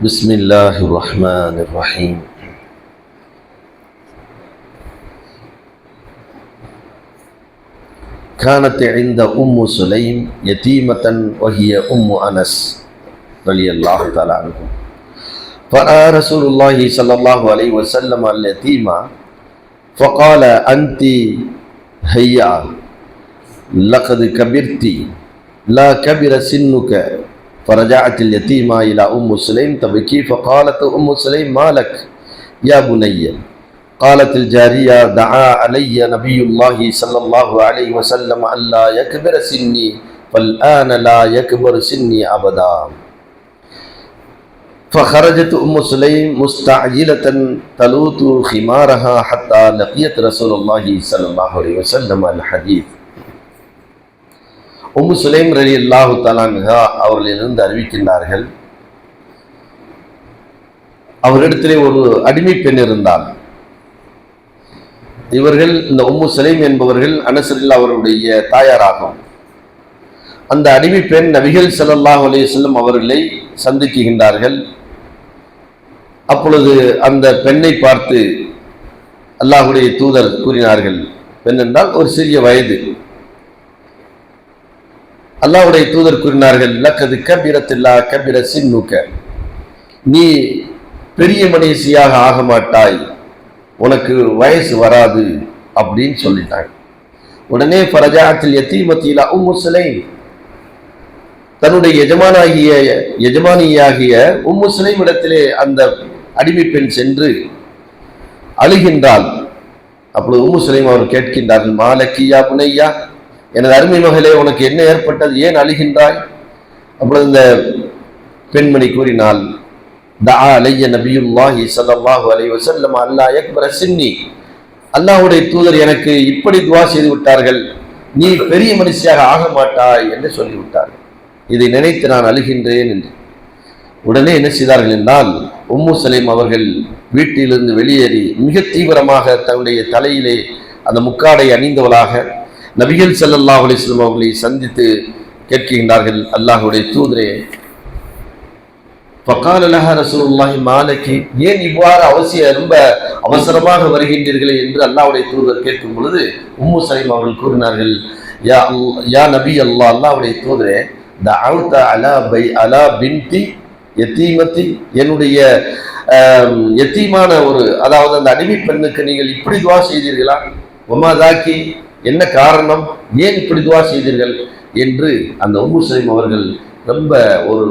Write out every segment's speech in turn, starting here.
بسم الله الرحمن الرحيم. كانت عند سليم يتيمة وهي أنس رضي الله تعالى عنه. فرأى رسول الله صلى الله عليه وسلم اليتيمة فقال أنت هيا لقد كبرت لا كبر سنك. فرجعت اليتيمة إلى سليم تبكي فقالت سليم ما لك يا بني؟ قالت الجارية دعا علي نبي الله صلى الله عليه وسلم أن لا يكبر سني فالآن لا يكبر سني أبدا. فخرجت سليم مستعجلة تلوت خمارها حتى لقيت رسول الله صلى الله عليه وسلم الحديث. சுலைம் ரலியல்லாஹு தஆலா அன்ஹா அவர்களிலிருந்து அறிவிக்கின்றார்கள், அவரிடத்திலே ஒரு அடிமை பெண் இருந்தால். இவர்கள் இந்த சுலைம் என்பவர்கள் அனஸ் அவருடைய தாயாராகும். அந்த அடிமை பெண் நபிகள் ஸல்லல்லாஹு அலைஹி வஸல்லம் அவர்களை சந்திக்கின்றார்கள். அப்பொழுது அந்த பெண்ணை பார்த்து அல்லாஹ்வுடைய தூதர் கூறினார்கள், பெண் என்றால் ஒரு சிறிய வயது. அல்லாஹ்வுடைய தூதர் கூறினார்கள், லக்கது கபிரத்தில்லா கபிர சின்னுக, நீ பெரிய மனுஷியாக ஆக மாட்டாய், உனக்கு வயசு வராது அப்படின்னு சொல்லிட்டாங்க. உடனே ஃபரஜாத்தில் யதீமத்தில சுலைம், தன்னுடைய எஜமானியாகிய சுலைம் இடத்திலே அந்த அடிமை பெண் சென்று அழுகின்றாள். அப்பொழுது சுலைம் அவர் கேட்கின்றார்கள், மாலக்கியா புனையா, எனது அருமை மகளே உனக்கு என்ன ஏற்பட்டது, ஏன் அழுகின்றாய்? அப்பொழுது இந்த பெண்மணி கூறினாள், தஆ அலைய நபியுல்லாஹி ஸல்லல்லாஹு அலைஹி வஸல்லம் அல்லா யக்பர சின்னி, அல்லாஹ்வுடைய தூதர் எனக்கு இப்படி துஆ செய்து விட்டார்கள், நீ பெரிய மனுஷியாக ஆக மாட்டாய் என்று சொல்லிவிட்டார்கள். இதை நினைத்து நான் அழுகின்றேன் என்று. உடனே என்ன செய்தார்கள் என்றால், சுலைம் அவர்கள் வீட்டிலிருந்து வெளியேறி மிக தீவிரமாக தன்னுடைய தலையிலே அந்த முக்காடை அணிந்தவளாக நபிகள் ஸல்லல்லாஹு அலைஹி வஸல்லம் அவர்களை சந்தித்து கேட்கின்றார்கள், அல்லாஹ்வுடைய தூதரே, ஃபகால லஹா ரசூலுல்லாஹி மாலகி, ஏன் இவ்வாறு ரொம்ப அவசரமாக வருகின்றீர்களே என்று அல்லாஹ்வுடைய தூதர் கேட்கும் பொழுது சுலைம் அவர்கள் கூறினார்கள், யா நபி அல்லாஹ், அல்லாஹ்வுடைய தூதரே, தஅவுத அலா பின்தி யதீமத்தி, என்னுடைய யதீமான அதாவது அந்த அடிமை பெண்ணுக்கு நீங்கள் இப்படி துஆ செய்தீர்களா? வமாதாக்கி, என்ன காரணம், ஏன் இப்படி துஆ செய்தீர்கள் என்று அந்த சுலைம் அவர்கள் ரொம்ப ஒரு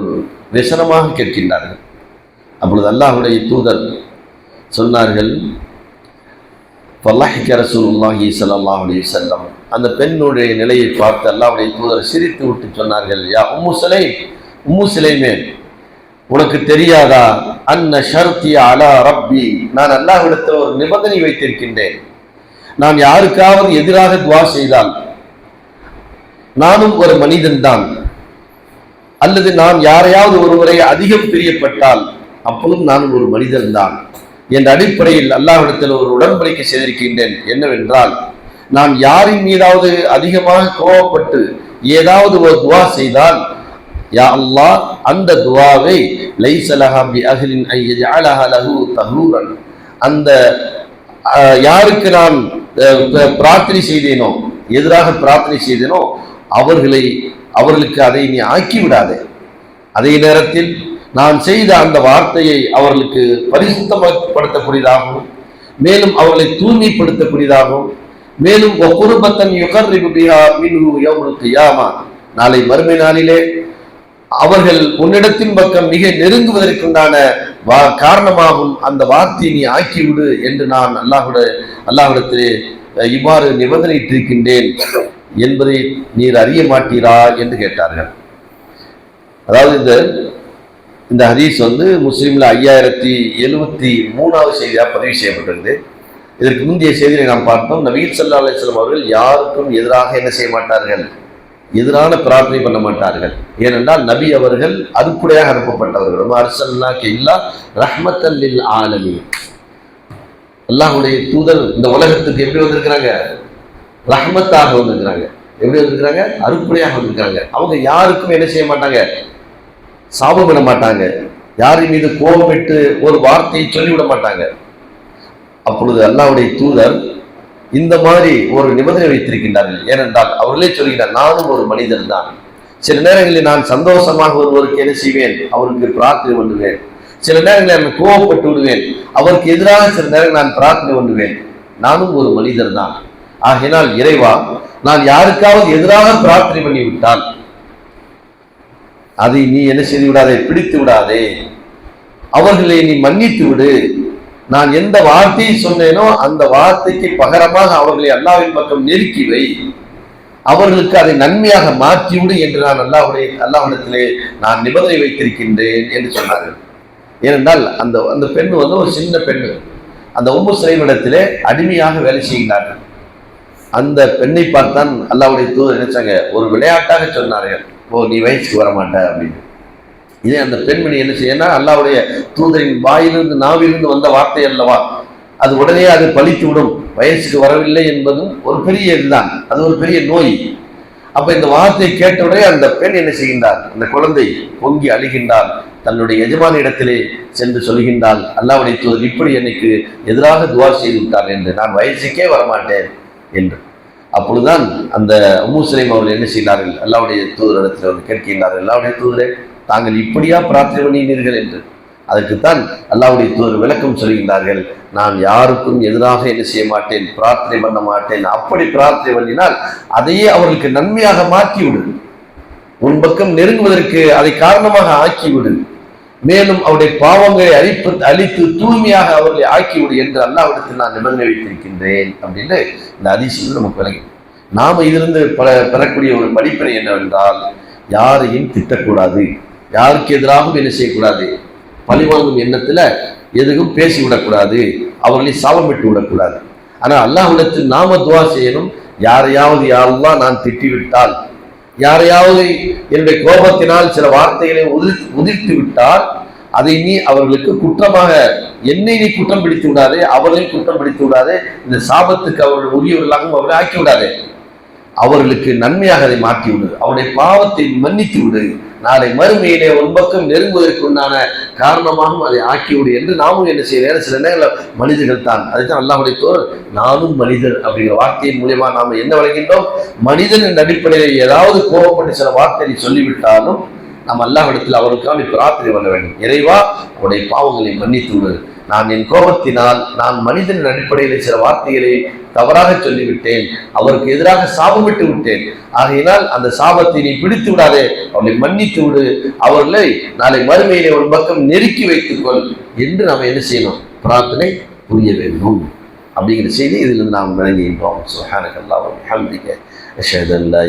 விசனமாக கேட்கின்றார்கள். அப்பொழுது அல்லாஹ்வுடைய தூதர் சொன்னார்கள், ஃபலஹிக ரசூலுல்லாஹி ஸல்லல்லாஹு அலைஹி வஸல்லம், அந்த பெண்ணுடைய நிலையை பார்த்து அல்லாஹ்வுடைய தூதர் சிரித்து விட்டு சொன்னார்கள், யா சுலைம், சுலைமே, உனக்கு தெரியாதா, அன்ன ஷர்தி அலா ரப்பி, நான் அல்லாஹ்விடத்தில் ஒரு நிபந்தனை வைத்திருக்கின்றேன். நான் யாருக்காவது எதிராக துஆ செய்தால், நானும் ஒரு மனிதன் தான், அல்லது நான் யாரையாவது ஒருவரை அதிகம் பிரியப்பட்டால் அப்பொழுதும் நானும் ஒரு மனிதன் தான் என்ற அடிப்படையில் அல்லாஹ்விடத்தில் ஒரு உடன்படிக்கை செய்திருக்கின்றேன். என்னவென்றால், நான் யாரின் மீதாவது அதிகமாக கோபப்பட்டு ஏதாவது ஒரு துஆ செய்தால், யா அல்லாஹ், அந்த துஆவை லைஸ லஹா பி அஹ்லின் ஐ யஜஅலஹா லஹு தஹூரன், அந்த யாருக்கு நான் பிரார்த்தனை செய்தேனோ, எதிராக பிரார்த்தனை செய்தேனோ அவர்களுக்கு அதை நீ ஆக்கி விடாதே. அதே நேரத்தில் நான் செய்த அந்த வார்த்தையை அவர்களுக்கு பரிசுத்தப்படுத்தக்கூடியதாகவும், மேலும் அவர்களை தூய்மைப்படுத்தக்கூடியதாகவும், மேலும் நாளை மறுமை நாளிலே அவர்கள் உன்னிடத்தின் பக்கம் மிக நெருங்குவதற்குண்டான காரணமாகும் அந்த வார்த்தையை நீ ஆக்கிவிடு என்று நான் அல்லாஹ்விடத்திலே இவ்வாறு நிபந்தனையிட்டிருக்கின்றேன் என்பதை நீர் அறிய மாட்டீரா என்று கேட்டார்கள். அதாவது இந்த ஹதீஸ் முஸ்லிம்ல 5073வது செய்தியாக பதிவு செய்யப்பட்டிருக்குது. இதற்கு முந்தைய செய்தியை நாம் பார்த்தோம், நபிகள் ஸல்லல்லாஹு அலைஹி வஸல்லம் அவர்கள் யாருக்கும் எதிராக என்ன செய்ய மாட்டார்கள், எதிரான பிரார்த்தனை பண்ண மாட்டார்கள். ஏனென்றால் நபி அவர்கள் அருக்குடையாக அனுப்பப்பட்டவர்கள். அர்ஸல்னாக இல்லா ரஹ்மத்தல் லில் ஆலமீன், அல்லாஹ்வுடைய தூதர் இந்த உலகத்துக்கு எப்படி வந்திருக்கிறாங்க, ரஹ்மத்தாக வந்திருக்கிறாங்க. எப்படி வந்திருக்கிறாங்க, அருக்குடையாக வந்திருக்கிறாங்க. அவங்க யாருக்கும் என்ன செய்ய மாட்டாங்க, சாபம் விட மாட்டாங்க, யாரின் மீது கோபமிட்டு ஒரு வார்த்தையை சொல்லிவிட மாட்டாங்க. அப்பொழுது அல்லாஹ்வுடைய தூதர் இந்த மாதிரி ஒரு நிபந்தனை வைத்திருக்கின்றார்கள். ஏனென்றால் அவர்களே சொல்கிறார், நானும் ஒரு மனிதன் தான். சில நேரங்களில் நான் சந்தோஷமாக ஒருவருக்கு என்ன செய்வேன், அவருக்கு பிரார்த்தனை பண்ணுவேன். சில நேரங்களில் நான் கோபப்பட்டு விடுவேன், அவருக்கு எதிராக சில நேரங்கள் நான் பிரார்த்தனை பண்ணுவேன். நானும் ஒரு மனிதர் தான். ஆகையினால் இறைவா, நான் யாருக்காவது எதிராக பிரார்த்தனை பண்ணிவிட்டால் அதை நீ என்ன செய்து விடாதே, பிடித்து விடாதே, அவர்களை நீ மன்னித்து விடு. நான் எந்த வார்த்தையை சொன்னேனோ அந்த வார்த்தைக்கு பகரமாக அவர்களை அல்லாஹ்வின் பக்கம் நெருக்கி வை, அவர்களுக்கு அதை நன்மையாக மாற்றிவிடு என்று நான் அல்லாஹ்விடத்திலே நான் நிபந்தனை வைத்திருக்கின்றேன் என்று சொன்னார்கள். ஏனென்றால் அந்த அந்த பெண் ஒரு சின்ன பெண், அந்த உம்மு சுலைமிடத்திலே அடிமையாக வேலை செய்கிறார்கள். அந்த பெண்ணை பார்த்தான் அல்லாஹ்வுடைய தூதர் நினைச்சாங்க, ஒரு விளையாட்டாக சொன்னார்கள், ஓ நீ வயசுக்கு வரமாட்ட அப்படின்னு. இதே அந்த பெண்மணி என்ன செய்யனா, அல்லாஹ்வுடைய தூதரின் வாயிலிருந்து நாவிலிருந்து வந்த வார்த்தை அல்லவா, அது உடனே அது பழித்து விடும். வயசுக்கு வரவில்லை என்பதும் ஒரு பெரிய இதுதான், அது ஒரு பெரிய நோய். அப்ப இந்த வார்த்தையை கேட்டவுடனே அந்த பெண் என்ன செய்கின்றார், அந்த குழந்தை பொங்கி அழுகின்றால், தன்னுடைய எஜமான இடத்திலே சென்று சொல்கின்றால், அல்லாஹ்வுடைய தூதர் இப்படி எனக்கு எதிராக துவா செய்து விட்டார் என்று, நான் வயசுக்கே வரமாட்டேன் என்று. அப்பொழுதுதான் அந்த உம்மு சுலைம் அவர்கள் என்ன செய்கிறார்கள், அல்லாஹ்வுடைய தூதரிடத்தில் வந்து கேட்கின்றார்கள், அல்லாஹ்வுடைய தூதரே, தாங்கள் இப்படியா பிரார்த்தனை பண்ணினீர்கள் என்று. அதற்குத்தான் அல்லாஹ்வுடைய தூதர் விளக்கம் சொல்கின்றார்கள், நான் யாருக்கும் எதிராக என்ன செய்ய மாட்டேன், பிரார்த்தனை பண்ண மாட்டேன். அப்படி பிரார்த்தனை பண்ணினால் அதையே அவர்களுக்கு நன்மையாக மாற்றிவிடு, உன் பக்கம் நெருங்குவதற்கு அதை காரணமாக ஆக்கிவிடு, மேலும் அவருடைய பாவங்களை அழித்து தூய்மையாக அவர்களை ஆக்கிவிடு என்று அல்லாஹ்விடத்தில் நான் நிபந்தனை வைத்திருக்கின்றேன் அப்படின்னு இந்த ஹதீஸில் நமக்கு விளங்கி. நாம இதிலிருந்து பெறக்கூடிய ஒரு படிப்பினை என்னவென்றால், யாரையும் திட்டக்கூடாது, யாருக்கு எதிராகவும் என்ன செய்யக்கூடாது, பழிவாங்கும் எண்ணத்துல எதுவும் பேசிவிடக்கூடாது, அவர்களை சாபமிட்டு விடக்கூடாது. ஆனா அல்லாஹ்விடத்தில் நாம துவா செய்யணும், யாரையாவது யா அல்லாஹ் நான் திட்டிவிட்டால், யாரையாவது என்னுடைய கோபத்தினால் சில வார்த்தைகளை உதிர்த்து விட்டால், அதை நீ அவர்களுக்கு குற்றமாக, என்னை நீ குற்றம் பிடித்து விடாதே, அவர்களையும் குற்றம் பிடித்து விடாதே, இந்த சாபத்துக்கு அவர்கள் உரியவர்களாகவும் அவர்களை ஆக்கி விடாதே, அவர்களுக்கு நன்மையாக அதை மாற்றி விடு, அவருடைய பாவத்தை மன்னித்து விடு, நாளை மறுமையிலே உன் பக்கம் நெருங்குவதற்கு உண்டான காரணமாகவும் அதை ஆக்கிவிடு என்று நாமும் என்ன செய்யணும். சில நேரங்கள் மனிதர்கள் தான், அதுதான் அல்லாஹ்வுடைய தூதர் நானும் மனிதர் அப்படிங்கிற வார்த்தையின் மூலியமா நாம என்ன வழங்கின்றோம், மனிதன் என்ற அடிப்படையில் ஏதாவது கோபப்பட்டு சில வார்த்தையை சொல்லிவிட்டாலும் நாம் அல்லாஹ்விடத்தில் அவருக்காக பிரார்த்தனை பண்ண வேண்டும். இறைவா, அவருடைய பாவங்களை மன்னித்து விடு, நான் என் கோபத்தினால் நான் மனிதனின் அடிப்படையில் சில வார்த்தைகளை தவறாக சொல்லிவிட்டேன், அவருக்கு எதிராக சாபமிட்டு விட்டேன், ஆகையினால் அந்த சாபத்தை நீ பிடித்து விடாதே, அவர்களை மன்னித்து விடு, அவர்களை நாளை மறுமையிலே ஒரு பக்கம் நெருக்கி வைத்துக்கொள் என்று நாம் என்ன செய்யணும், பிரார்த்தனை புரிய வேண்டும் அப்படிங்கிற செய்தி இதிலிருந்து நாம் விளங்குகின்றோம். சுப்ஹானக அல்லாஹ் வ பிஹம்திக அஷ்ஹது அன் லா